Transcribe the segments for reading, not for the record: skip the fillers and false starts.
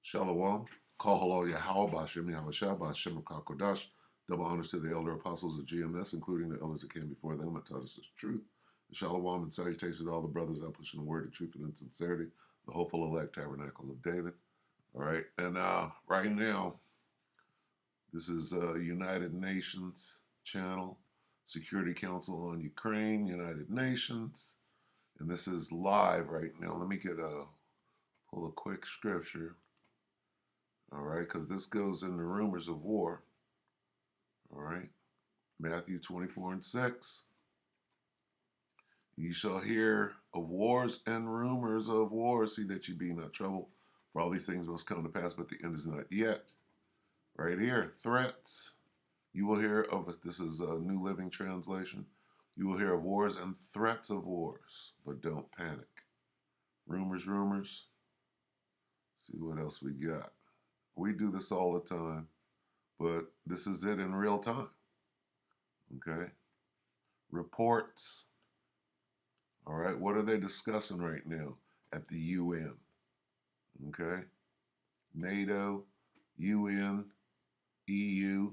Shalom. Call hello Yahweh Bashem Yahweh Shabbat Shem Kakodash. Double honors to the elder apostles of GMS, including the elders that came before them and taught us the truth. Shalom and salutations to all the brothers out pushing the word of truth and in sincerity, the hopeful elect tabernacle of David. All right, and right now, this is United Nations channel, Security Council on Ukraine, United Nations, and this is live right now. Let me pull a quick scripture. All right, because this goes in the rumors of war. All right, Matthew 24:6. Ye shall hear of wars and rumors of wars. See that ye be not troubled, for all these things must come to pass, but the end is not yet. Right here, threats. You will hear of it. This is a New Living Translation. You will hear of wars and threats of wars, but don't panic. Rumors, rumors. See what else we got. We do this all the time, but this is it in real time. Okay? Reports. All right, what are they discussing right now at the UN? Okay? NATO, UN, EU.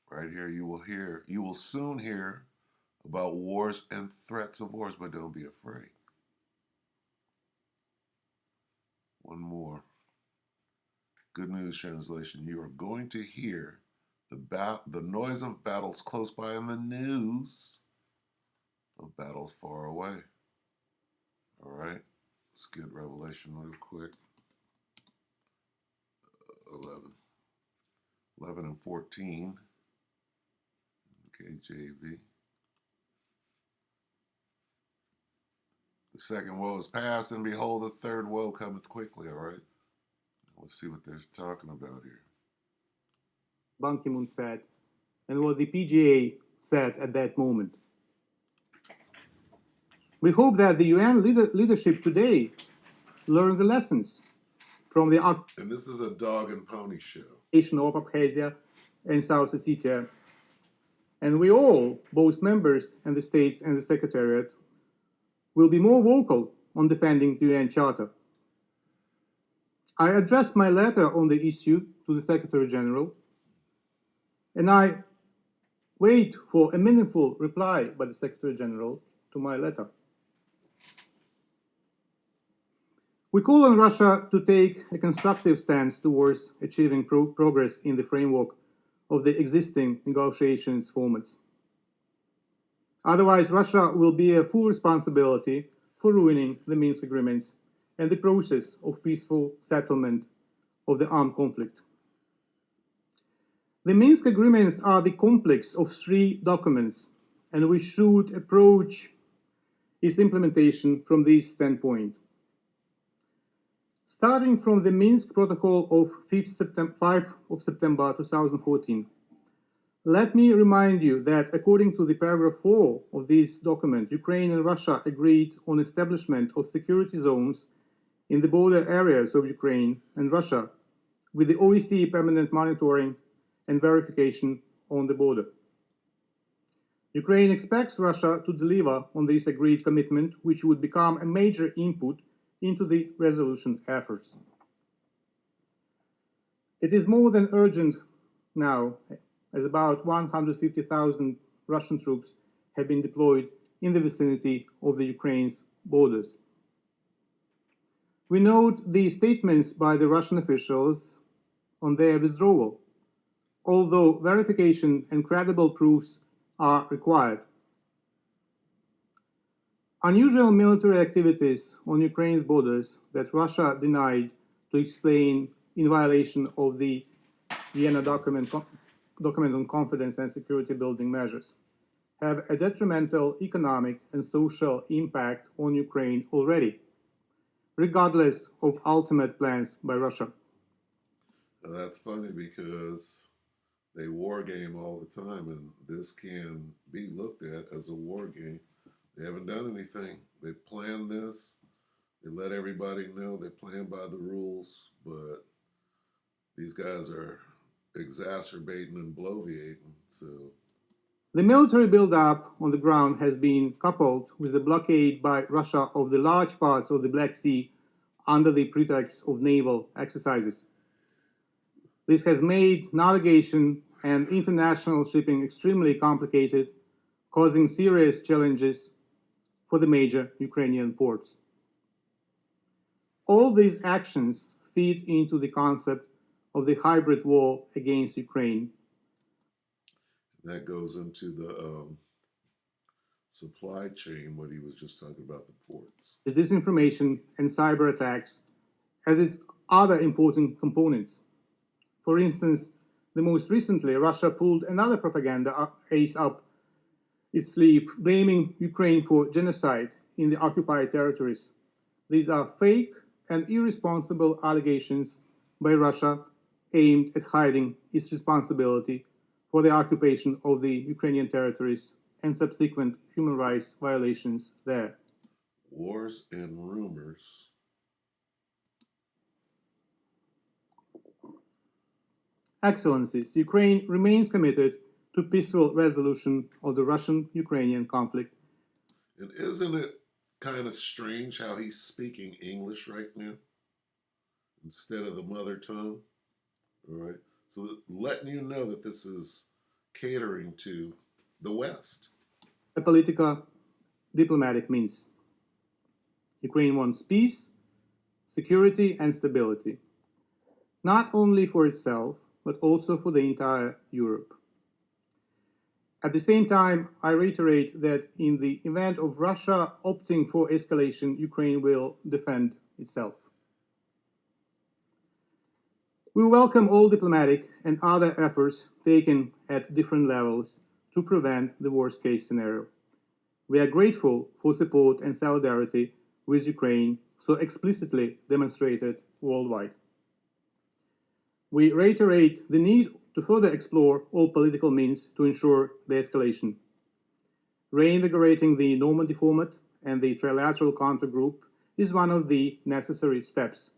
Right here, you will soon hear about wars and threats of wars, but don't be afraid. One more. Good News Translation. You are going to hear the noise of battles close by and the news of battles far away. All right. Let's get Revelation real quick. 11 and 14. KJV. The second woe is past, and behold, the third woe cometh quickly. All right. Let's see what they're talking about here. Ban Ki-moon said, and what the PGA said at that moment. We hope that the UN leadership today learned the lessons from the And this is a dog and pony show. Of Abkhazia and South Ossetia. And we all, both members and the states and the Secretariat, will be more vocal on defending the UN Charter. I addressed my letter on the issue to the Secretary General, and I wait for a meaningful reply by the Secretary General to my letter. We call on Russia to take a constructive stance towards achieving progress in the framework of the existing negotiations formats. Otherwise, Russia will bear full responsibility for ruining the Minsk agreements and the process of peaceful settlement of the armed conflict. The Minsk agreements are the complex of three documents, and we should approach its implementation from this standpoint. Starting from the Minsk Protocol of 5 of September 2014, let me remind you that according to the paragraph 4 of this document, Ukraine and Russia agreed on establishment of security zones in the border areas of Ukraine and Russia with the OSCE permanent monitoring and verification on the border. Ukraine expects Russia to deliver on this agreed commitment, which would become a major input into the resolution efforts. It is more than urgent now, as about 150,000 Russian troops have been deployed in the vicinity of the Ukraine's borders. We note the statements by the Russian officials on their withdrawal, although verification and credible proofs are required. Unusual military activities on Ukraine's borders that Russia denied to explain in violation of the Vienna document on confidence and security building measures have a detrimental economic and social impact on Ukraine already, regardless of ultimate plans by Russia. Now that's funny because they war game all the time, and this can be looked at as a war game. They haven't done anything. They planned this. They let everybody know they're playing by the rules, but these guys are exacerbating and bloviating. So the military buildup on the ground has been coupled with the blockade by Russia of the large parts of the Black Sea under the pretext of naval exercises. This has made navigation and international shipping extremely complicated, causing serious challenges for the major Ukrainian ports. All these actions feed into the concept of the hybrid war against Ukraine. That goes into the supply chain, what he was just talking about, the ports. The disinformation and cyber attacks as its other important components. For instance, the most recently, Russia pulled another propaganda ace up its sleeve, blaming Ukraine for genocide in the occupied territories. These are fake and irresponsible allegations by Russia aimed at hiding its responsibility for the occupation of the Ukrainian territories and subsequent human rights violations there. Wars and rumors. Excellencies, Ukraine remains committed to peaceful resolution of the Russian-Ukrainian conflict. And isn't it kind of strange how he's speaking English right now instead of the mother tongue? All right. So letting you know that this is catering to the West. A political diplomatic means. Ukraine wants peace, security, and stability, not only for itself, but also for the entire Europe. At the same time, I reiterate that in the event of Russia opting for escalation, Ukraine will defend itself. We welcome all diplomatic and other efforts taken at different levels to prevent the worst case scenario. We are grateful for support and solidarity with Ukraine so explicitly demonstrated worldwide. We reiterate the need to further explore all political means to ensure the escalation. Reinvigorating the Normandy format and the trilateral countergroup is one of the necessary steps.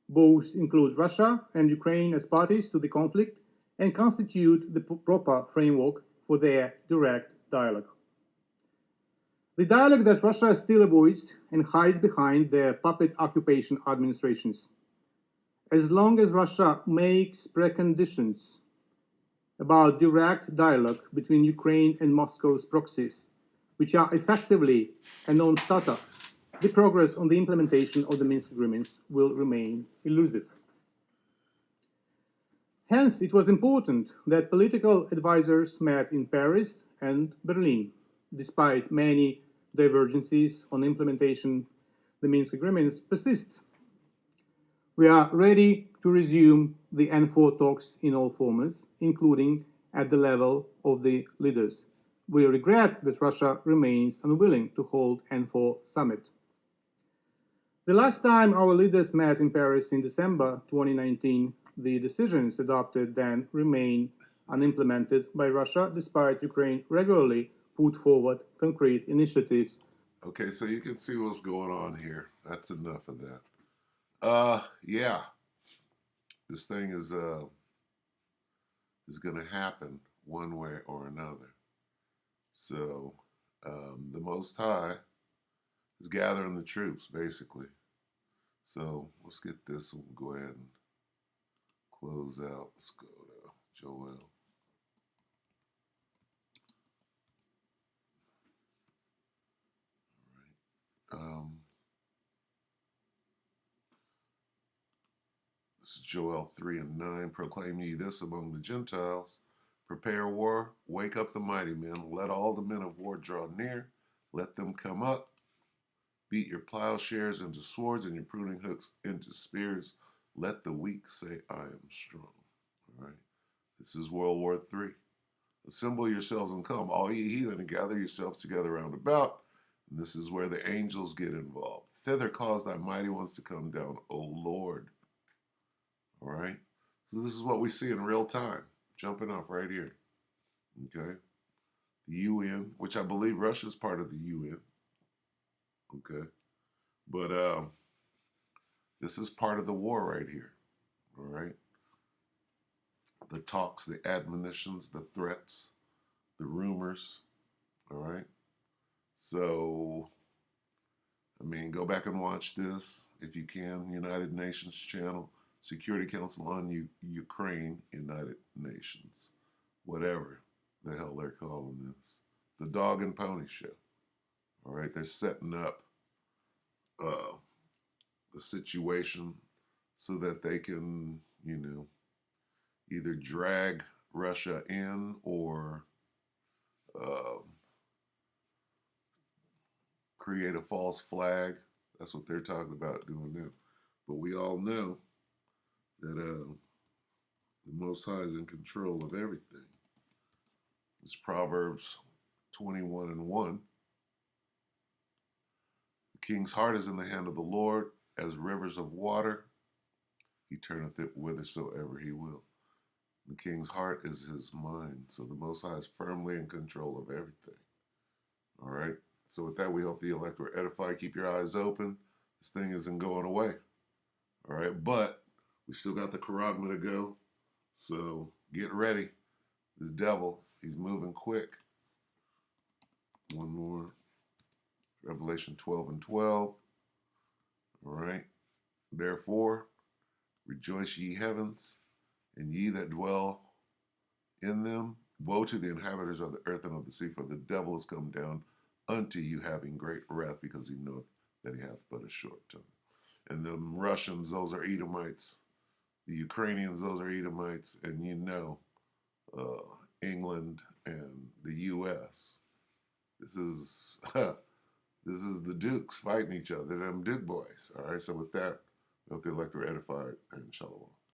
Both include Russia and Ukraine as parties to the conflict and constitute the proper framework for their direct dialogue. The dialogue that Russia still avoids and hides behind their puppet occupation administrations. As long as Russia makes preconditions about direct dialogue between Ukraine and Moscow's proxies, which are effectively a non-starter, the progress on the implementation of the Minsk agreements will remain elusive. Hence, it was important that political advisors met in Paris and Berlin. Despite many divergences on implementation, the Minsk agreements persist. We are ready to resume the N4 talks in all formats, including at the level of the leaders. We regret that Russia remains unwilling to hold N4 summit. The last time our leaders met in Paris in December 2019, the decisions adopted then remain unimplemented by Russia, despite Ukraine regularly put forward concrete initiatives. Okay, so you can see what's going on here. That's enough of that. Yeah, this thing is going to happen one way or another. So the Most High is gathering the troops, basically. So let's get this and we'll go ahead and close out. Let's go to Joel. All right. This is Joel 3 and 9. Proclaim ye this among the Gentiles. Prepare war, wake up the mighty men. Let all the men of war draw near. Let them come up. Beat your plowshares into swords and your pruning hooks into spears. Let the weak say, I am strong. All right. This is World War III. Assemble yourselves and come, all ye heathen, and gather yourselves together round about. And this is where the angels get involved. Thither cause thy mighty ones to come down, O Lord. All right. So this is what we see in real time, jumping off right here. Okay. The UN, which I believe Russia is part of the UN. Okay. But this is part of the war right here. All right. The talks, the admonitions, the threats, the rumors. All right. So I mean, go back and watch this if you can. United Nations channel, Security Council on Ukraine, United Nations, whatever the hell they're calling this. The dog and pony show. All right, they're setting up uh, the situation so that they can, either drag Russia in or uh, create a false flag. That's what they're talking about doing now. But we all know that the Most High is in control of everything. It's Proverbs 21:1. The king's heart is in the hand of the Lord, as rivers of water. He turneth it whithersoever he will. The king's heart is his mind. So the Most High is firmly in control of everything. All right. So with that, we hope the elect were edified. Keep your eyes open. This thing isn't going away. All right. But we still got the charagma to go. So get ready. This devil, he's moving quick. One more. Revelation 12:12. All right. Therefore, rejoice ye heavens, and ye that dwell in them. Woe to the inhabitants of the earth and of the sea, for the devil is come down unto you, having great wrath, because he knoweth that he hath but a short time. And the Russians, those are Edomites. The Ukrainians, those are Edomites. And England and the U.S. This is this is the Dukes fighting each other, them Duke boys. All right, so with that, I hope the elect were edified, and shalom.